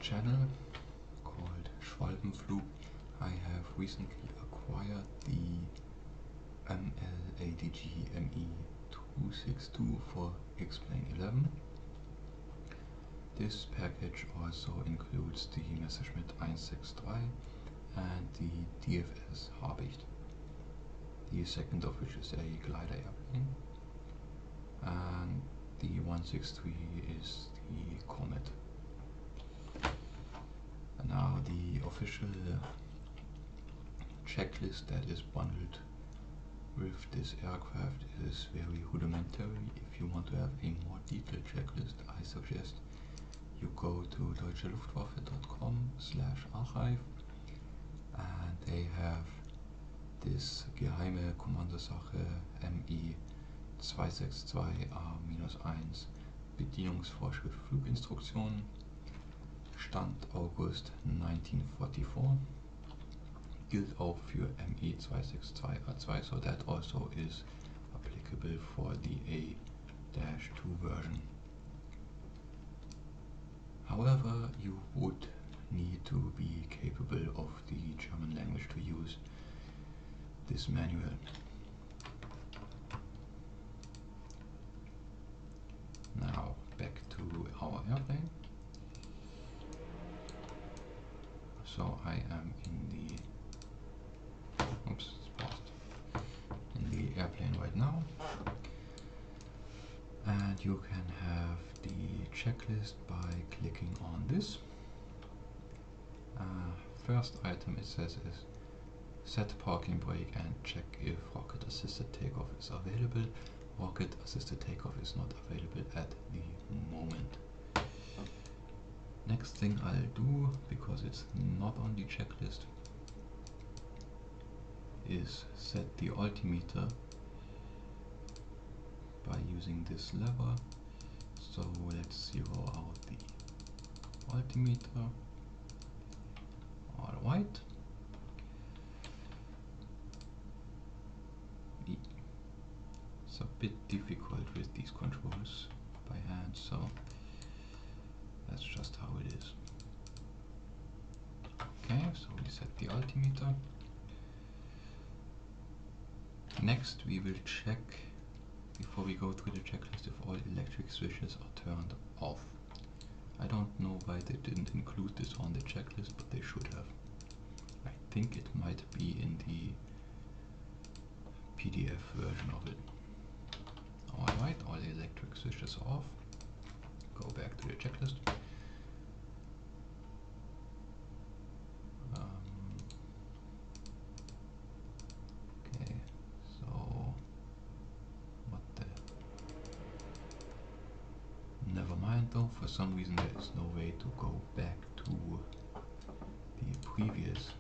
channel called Schwalbenflug. I have recently acquired the MLADG Me262 for X-Plane 11. This package also includes the Messerschmitt 163 and the DFS Habicht, the second of which is a glider airplane, and the 163 is the Comet. And now the official checklist that is bundled with this aircraft is very rudimentary. If you want to have a more detailed checklist, I suggest you go to deutscheluftwaffe.com/archive, and they have this geheime Kommandosache MI262 A-1 Bedienvorschrift Fluginstruktionen, Stand August 1944, gilt auch für MI262 A-2, so that also is applicable for the A-2 version. However, you would need to be capable of the German language to use this manual. Now back to our airplane. So I am in the airplane right now, and you can have the checklist by clicking on this. First item it says is set parking brake and check if rocket assisted takeoff is available. Rocket assisted takeoff is not available at the moment. Next thing I'll do, because it's not on the checklist, is set the altimeter by using this lever. So let's zero out the altimeter. Alright. It's a bit difficult with these controls by hand, so that's just how it is. Okay, so we set the altimeter. Next we will check, before we go through the checklist, if all electric switches are turned off. I don't know why they didn't include this on the checklist, but they should have. I think it might be in the PDF version of it. Alright, all electric switches are off. Go back to the checklist. Okay, so what the... Never mind though, for some reason there is no way to go back to the previous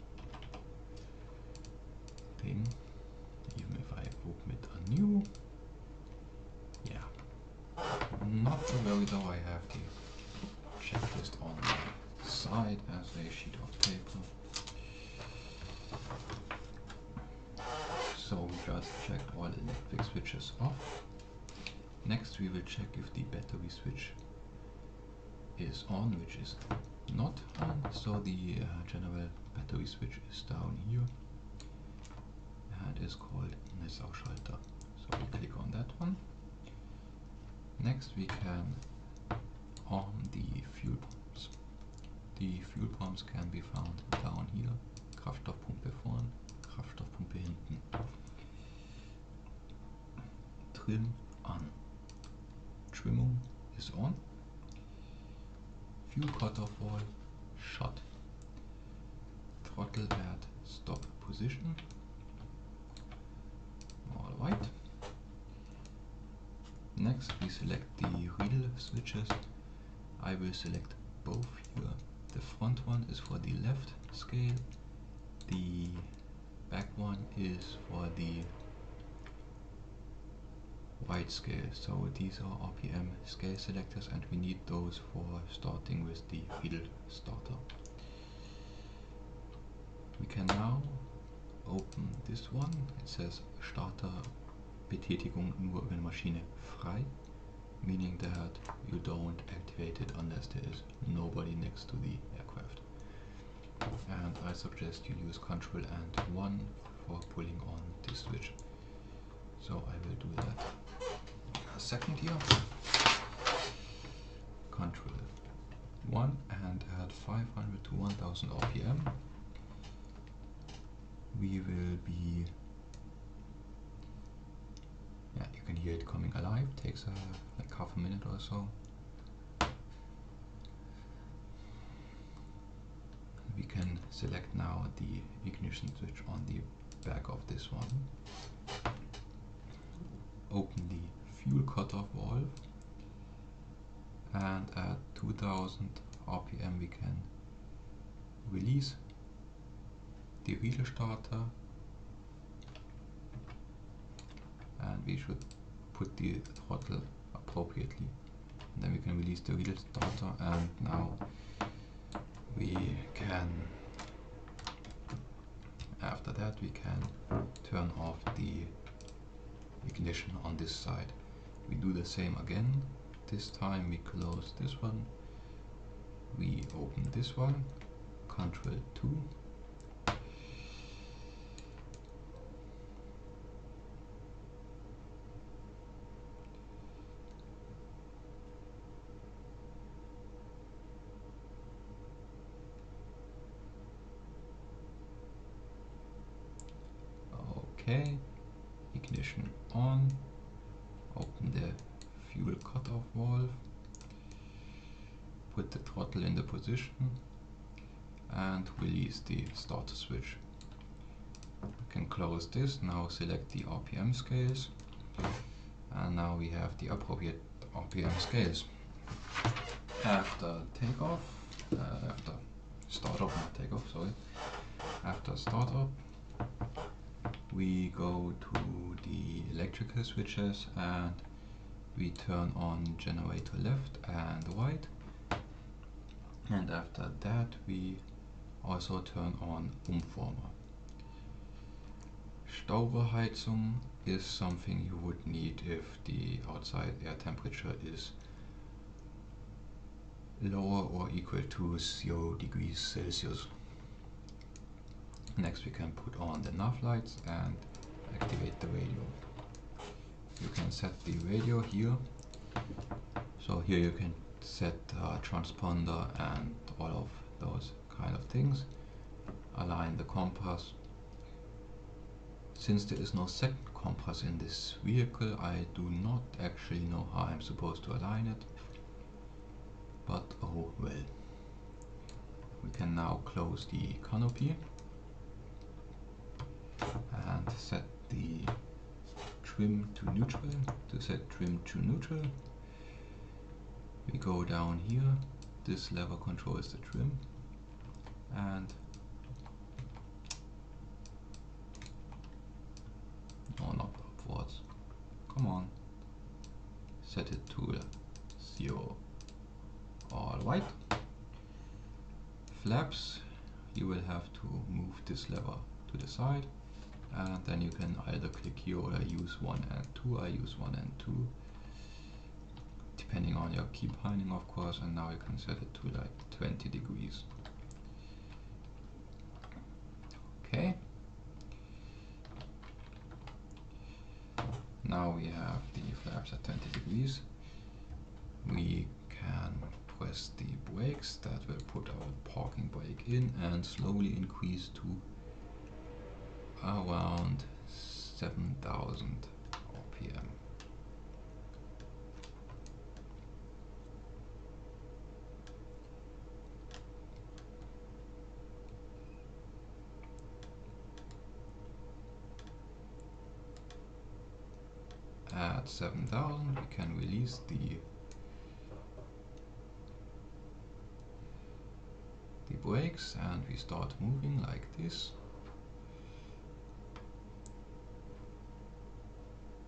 thing, even if I open it anew. Yeah, not to worry though, I have the checklist on the side as a sheet of paper. So we just checked all electric switches off. Next we will check if the battery switch is on, which is not on. So the general battery switch is down here and is called Netzausschalter. So we click on that one. Next we can arm the fuel pumps. The fuel pumps can be found down here. Kraftstoffpumpe vorn, Kraftstoffpumpe hinten. Trim an. Trimmung is on. Fuel cutoff wall shut. Throttle at stop position. Alright. Next we select the riedel switches. I will select both here. The front one is for the left scale. The back one is for the right scale. So these are RPM scale selectors, and we need those for starting with the riedel starter. We can now open this one. It says Starter Betätigung nur wenn Maschine frei. meaning that you don't activate it unless there is nobody next to the aircraft. And I suggest you use Ctrl and 1 for pulling on this switch. So I will do that a second here. Ctrl 1 and at 500 to 1000 RPM we will be, yeah, you can hear it coming alive, takes like half a minute or so. We can select now the ignition switch on the back of this one. Open the fuel cutoff valve, and at 2000 RPM we can release the wheel starter, and we should put the throttle appropriately, and then we can release the wheel starter, and now we can, after that we can turn off the ignition on this side. We do the same again. This time we close this one, we open this one, Ctrl 2, okay, ignition on, open the fuel cutoff valve, put the throttle in the position and release the starter switch. We can close this, now select the RPM scales, and now we have the appropriate RPM scales. After takeoff, after startup, not takeoff, sorry, after startup we go to the electrical switches and we turn on generator left and right, and after that we also turn on Umformer. Staubeheizung is something you would need if the outside air temperature is lower or equal to 0 degrees Celsius. Next we can put on the nav lights and activate the radio. You can set the radio here. So here you can set transponder and all of those kind of things. Align the compass. Since there is no second compass in this vehicle, I do not actually know how I'm supposed to align it. But oh well. We can now close the canopy and set the trim to neutral. To set trim to neutral, we go down here, this lever controls the trim, and no, not upwards, come on, set it to 0, all white. Flaps, you will have to move this lever to the side, and then you can either click here or use 1 and 2. I use 1 and 2 depending on your key binding, of course, and now you can set it to like 20 degrees. Okay, now we have the flaps at 20 degrees. We can press the brakes, that will put our parking brake in, and slowly increase to around 7000 RPM. At 7000 we can release the brakes and we start moving like this.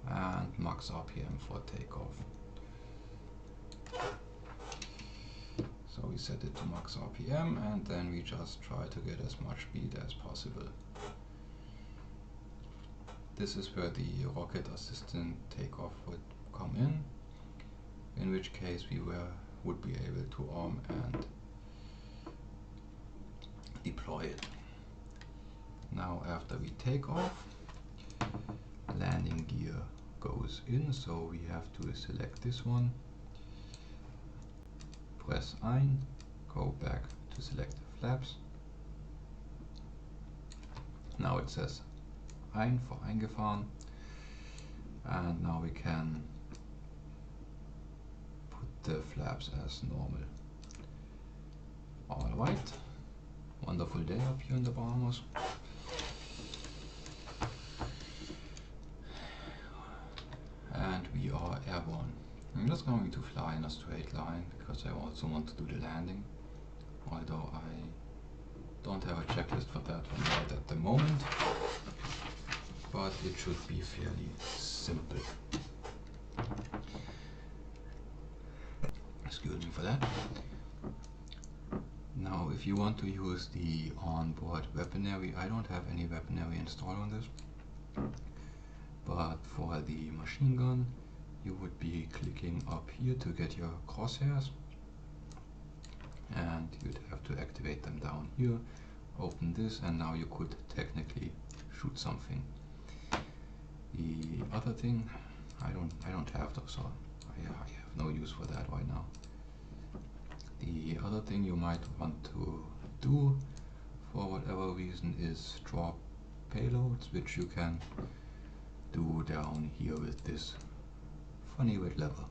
And max RPM for takeoff. So we set it to max RPM and then we just try to get as much speed as possible. This is where the rocket assistant takeoff would come in. in which case we would be able to arm and deploy it. Now after we take off, landing gear goes in, so we have to select this one, press ein, go back to select the flaps. Now it says ein for eingefahren, and now we can put the flaps as normal. Alright, wonderful day up here in the Bahamas. And we are airborne. I'm just going to fly in a straight line because I also want to do the landing, although I don't have a checklist for that one right at the moment, but it should be fairly simple. Excuse me for that. Now if you want to use the onboard weaponry, I don't have any weaponry installed on this, but for the machine gun you would be clicking up here to get your crosshairs, and you'd have to activate them down here, open this, and now you could technically shoot something. The other thing, I don't have those, so I have no use for that right now. The other thing you might want to do for whatever reason is drop payloads, which you can do down here with this funny red lever.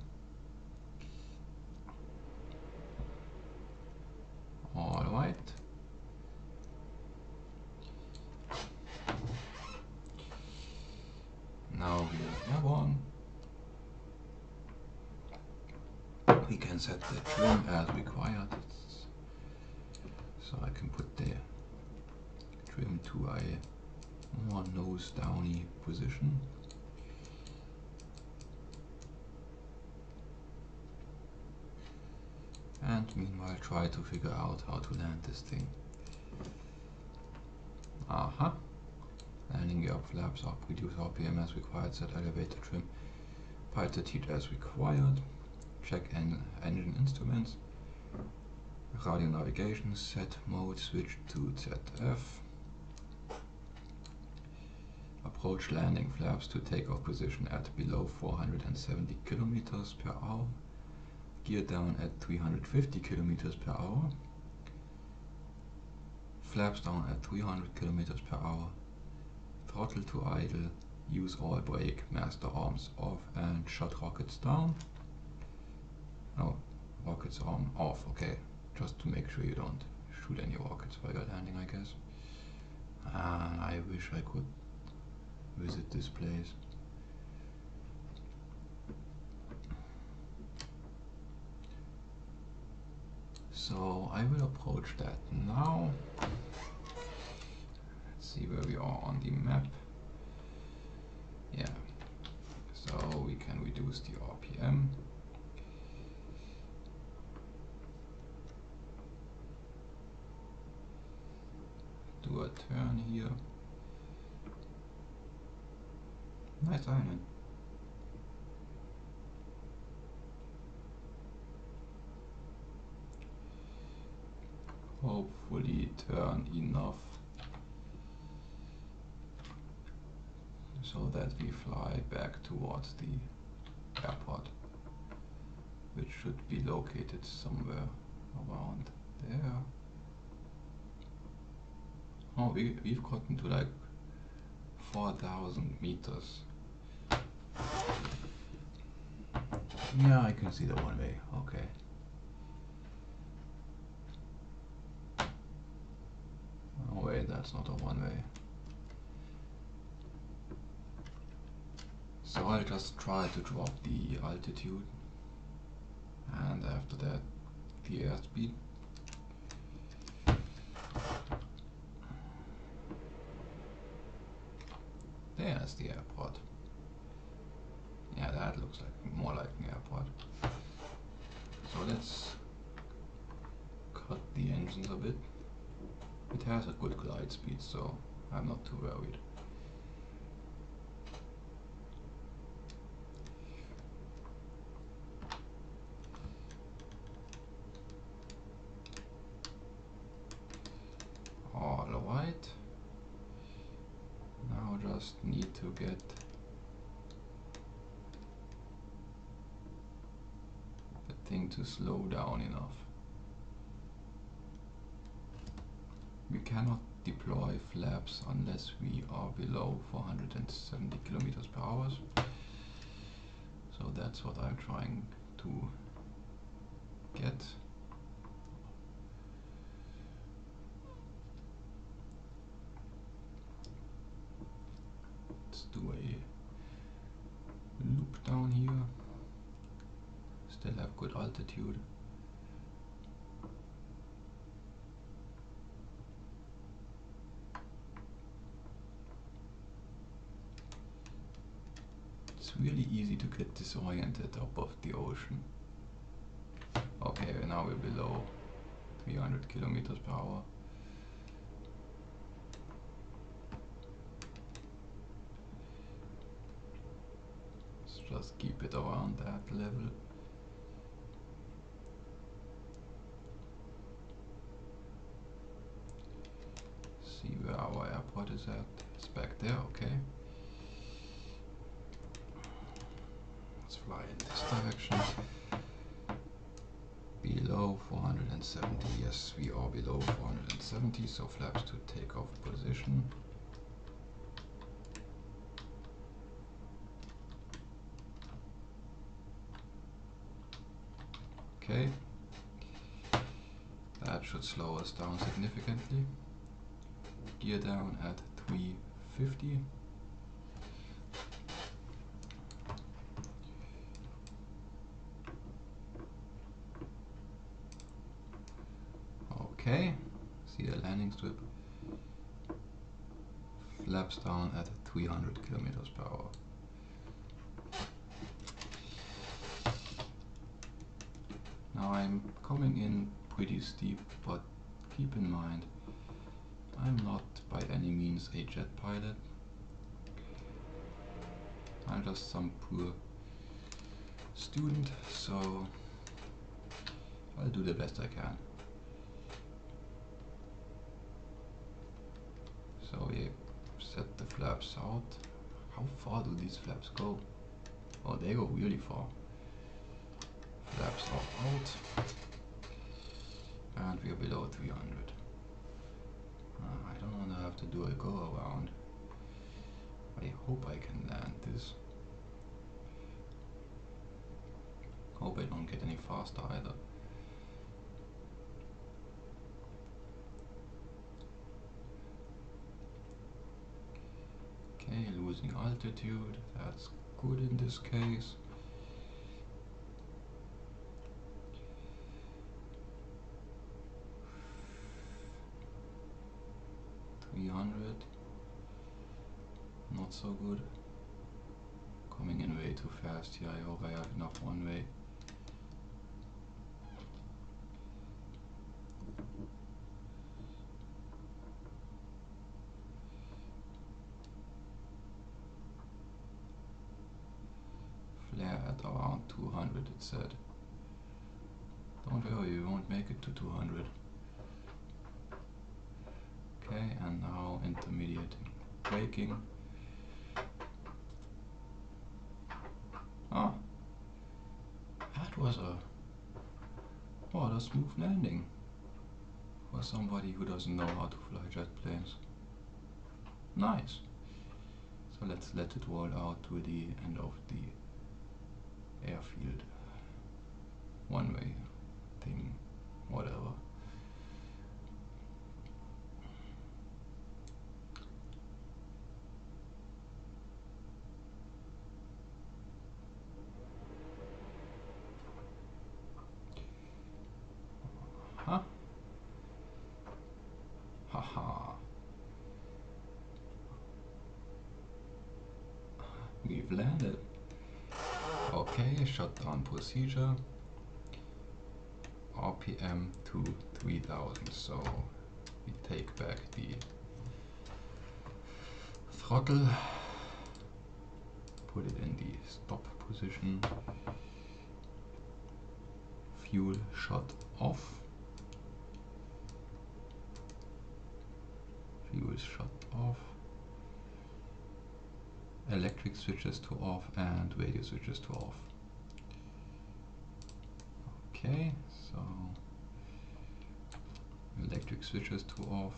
Alright. Now we are airborne. We can set the trim as required, so I can put the trim to a more nose downy position. And meanwhile try to figure out how to land this thing. Aha. Landing gear up, flaps up, reduce RPM as required, set elevator trim, pilot heat as required, check engine instruments, radio navigation, set mode, switch to ZF, approach landing flaps to takeoff position at below 470 kilometers per hour, gear down at 350 kilometers per hour, flaps down at 300 kilometers per hour, throttle to idle, use all brake, master arms off, and shut rockets down. Oh, rockets arm off, okay, just to make sure you don't shoot any rockets while you're landing, I guess. And I wish I could visit this place. So I will approach that now. Let's see where we are on the map. Yeah, so we can reduce the RPM. Do a turn here. Nice island. Hopefully turn enough so that we fly back towards the airport, which should be located somewhere around there. Oh, we've gotten to like 4,000 meters. Yeah, I can see the one way, okay. Oh wait, that's not a one way. So I'll just try to drop the altitude, and after that the airspeed. There's the airport. Yeah, that looks like more like an airport. So let's cut the engines a bit. It has a good glide speed, so I'm not too worried. just need to get the thing to slow down enough. We cannot deploy flaps unless we are below 470 kilometers per hour. So that's what I'm trying to get. Let's do a loop down here. Still have good altitude. It's really easy to get disoriented above the ocean. Okay, now we're below 300 kilometers per hour. Let's just keep it around that level. See where our airport is at. It's back there, okay. Let's fly in this direction. Below 470, yes, we are below 470, so flaps to takeoff position. Okay, that should slow us down significantly. Gear down at 350. Okay, see the landing strip. Flaps down at 300 kilometers per hour. Now I'm coming in pretty steep, but keep in mind, I'm not by any means a jet pilot. I'm just some poor student, so I'll do the best I can. So we set the flaps out. How far do these flaps go? Oh, they go really far. Flaps are out. And we are below 300. I don't want to have to do a go around. I hope I can land this. Hope I don't get any faster either. Okay, losing altitude, that's good in this case. Not so good. Coming in way too fast here. I hope I have enough runway. Flare at around 200, it said. Don't worry, we won't make it to 200. Okay, and now intermediate braking. Ah, that was a rather smooth landing for somebody who doesn't know how to fly jet planes. Nice. So let's let it roll out to the end of the airfield. One way thing, whatever. Huh? Haha. We've landed. Okay, shutdown procedure. RPM to 3000, so we take back the throttle, put it in the stop position, fuel shut off, fuel shut off, electric switches to off and radio switches to off. Okay, so electric switches to off.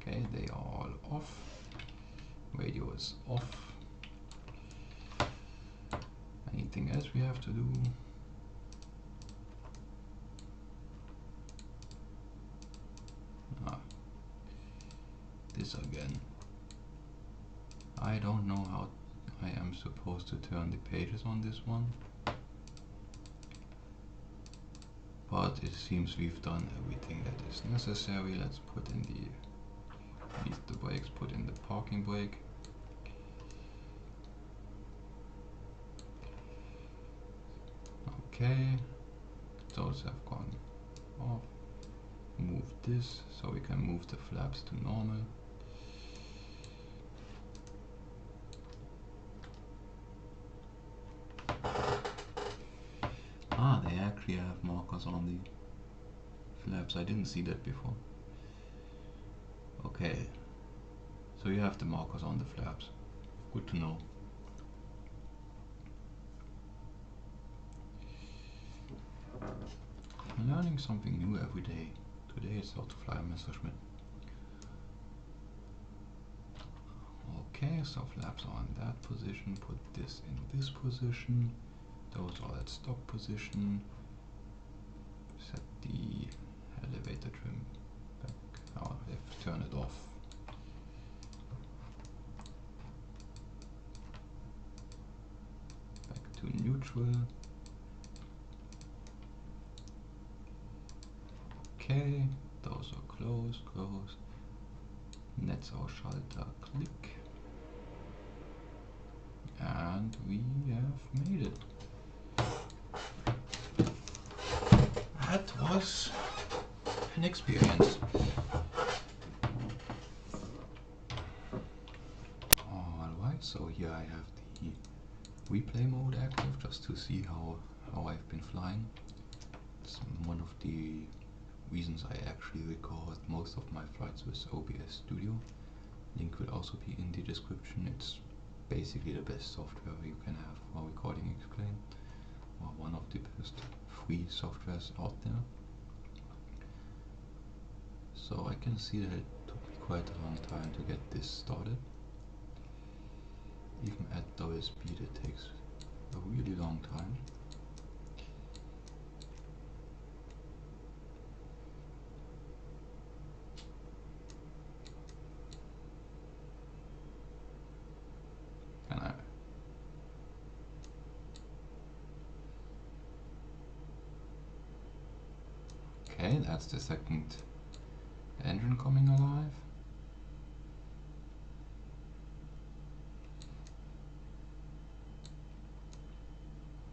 Okay, they are all off. Radio is off. Anything else we have to do? This again. I don't know how I am supposed to turn the pages on this one, but it seems we've done everything that is necessary. Let's put in the brakes, put in the parking brake. Okay, those have gone off. Move this so we can move the flaps to normal. Ah, they actually have markers on the flaps. I didn't see that before. Okay, so you have the markers on the flaps. Good to know. I'm learning something new every day. Today is how to fly a Messerschmitt. Okay, so flaps are in that position. Put this in this position. Those are at stock position. Set the elevator trim back. Oh, let's turn it off. Back to neutral. Okay, those are closed. Netzausschalter, click. And we have made it. That was an experience. Alright, so here I have the replay mode active just to see how I've been flying. It's one of the reasons I actually record most of my flights with OBS Studio. Link will also be in the description. It's basically the best software you can have for recording X-Plane, or one of the best free softwares out there. So I can see that it took me quite a long time to get this started. Even at low speed it takes a really long time. Okay, that's the second engine coming alive.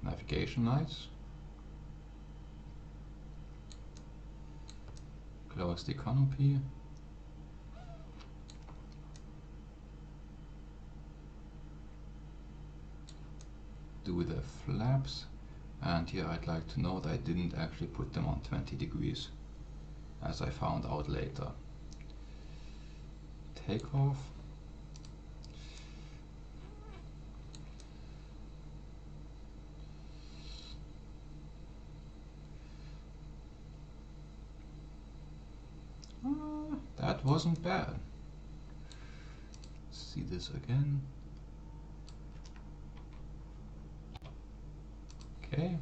Navigation lights. Close the canopy. Do the flaps. And here I'd like to note I didn't actually put them on 20 degrees, as I found out later. Takeoff. That wasn't bad. Let's see this again. Okay.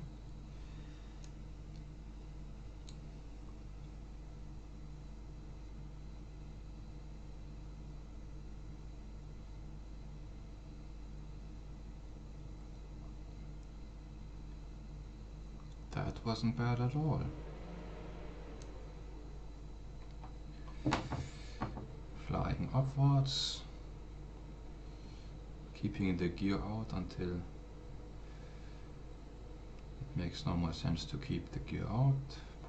That wasn't bad at all. Flying upwards, keeping the gear out until it makes no more sense to keep the gear out,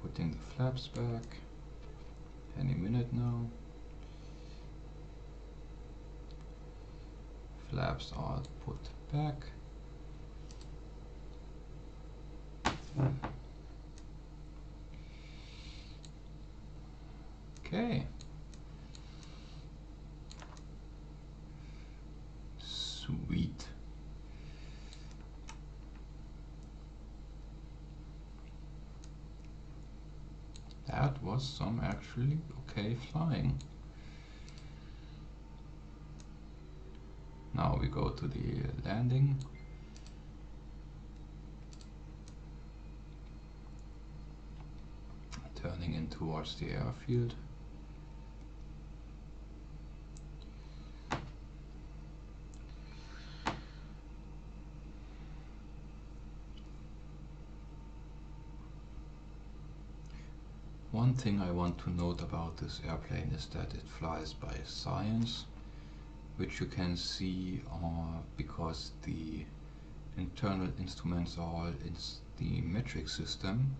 putting the flaps back, any minute now. Flaps are put back. Okay. Sweet. That was some actually okay flying. Now we go to the landing. Turning in towards the airfield. One thing I want to note about this airplane is that it flies by science, which you can see because the internal instruments are all in the metric system,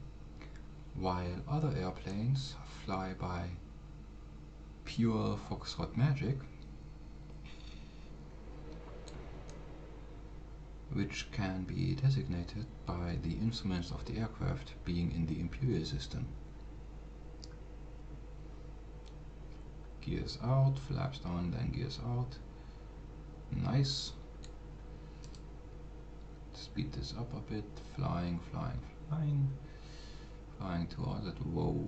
while other airplanes fly by pure Foxtrot magic, which can be designated by the instruments of the aircraft being in the imperial system. Gears out, flaps down, then gears out. Nice. Speed this up a bit. Flying, flying, flying. Flying towards it. Whoa.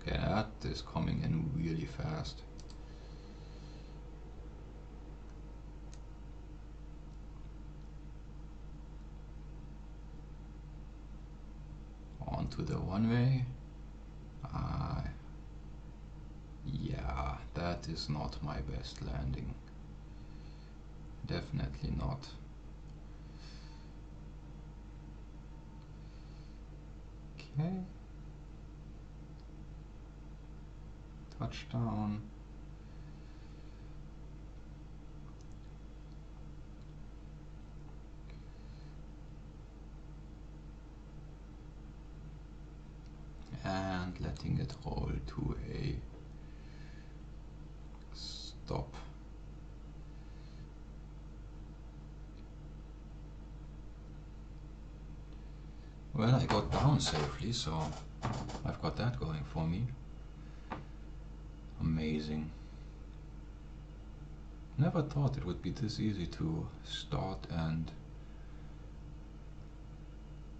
Okay, that is coming in really fast. Onto the one-way. Yeah, that is not my best landing. Definitely not. Okay. Touchdown. And letting it roll to a stop. Well, I got down safely, so I've got that going for me. Amazing. Never thought it would be this easy to start and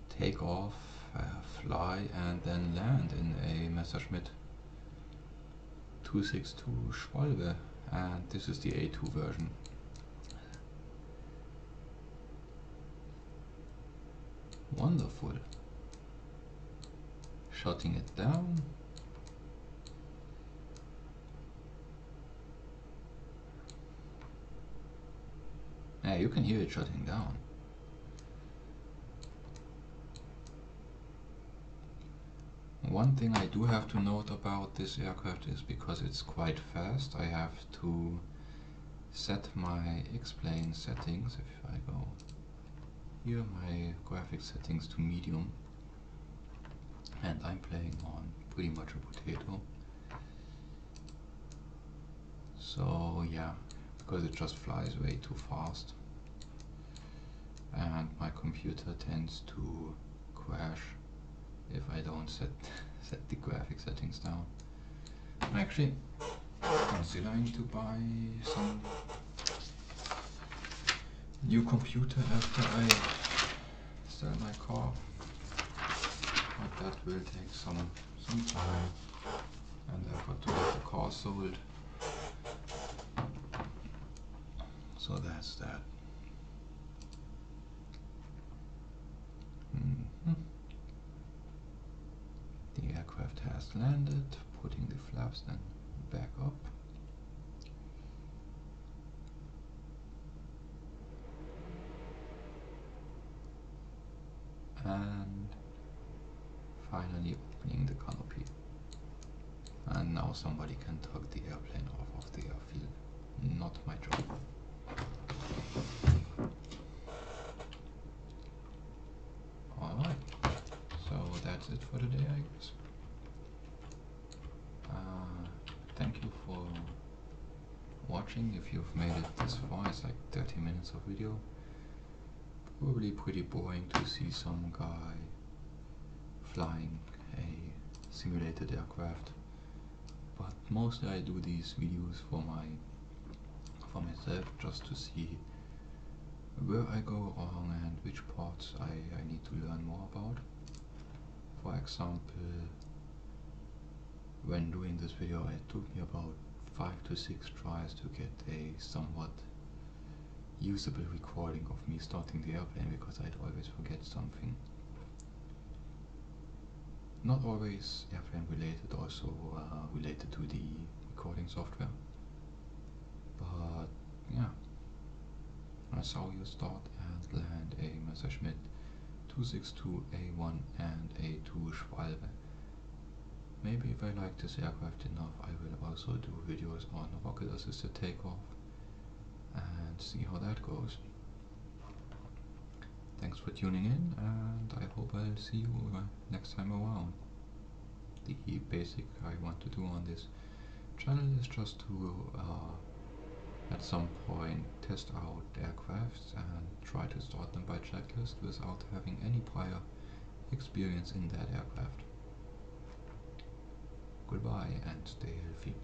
take off, fly, and then land in a Messerschmitt 262 Schwalbe, and this is the A2 version. Wonderful. Shutting it down. Yeah, you can hear it shutting down. One thing I do have to note about this aircraft is because it's quite fast, I have to set my X-plane settings. If I go here, my graphics settings to medium, and I'm playing on pretty much a potato. So yeah, because it just flies way too fast, and my computer tends to crash if I don't set the graphic settings down. I'm actually considering to buy some new computer after I sell my car, but that will take some time, and I've got to get the car sold. So that's that. The aircraft has landed, putting the flaps then back up. And finally opening the canopy. And now somebody can tug the airplane off of the airfield. Not my job. Alright, so that's it for today, I guess. Thank you for watching. If you've made it this far, it's like 30 minutes of video. Probably pretty boring to see some guy flying a simulated aircraft, but mostly I do these videos for myself, just to see where I go wrong and which parts I need to learn more about. For example, when doing this video, it took me about 5 to 6 tries to get a somewhat usable recording of me starting the airplane, because I'd always forget something. Not always airplane related, also related to the recording software. But yeah, that's how you start and land a MSI Z87-G45 and A-2 Schwalbe. Maybe if I like this aircraft enough, I will also do videos on rocket assisted takeoff and see how that goes. Thanks for tuning in, and I hope I'll see you next time around. The basic I want to do on this channel is just to at some point test out aircrafts and try to start them by checklist without having any prior experience in that aircraft. Goodbye and stay healthy.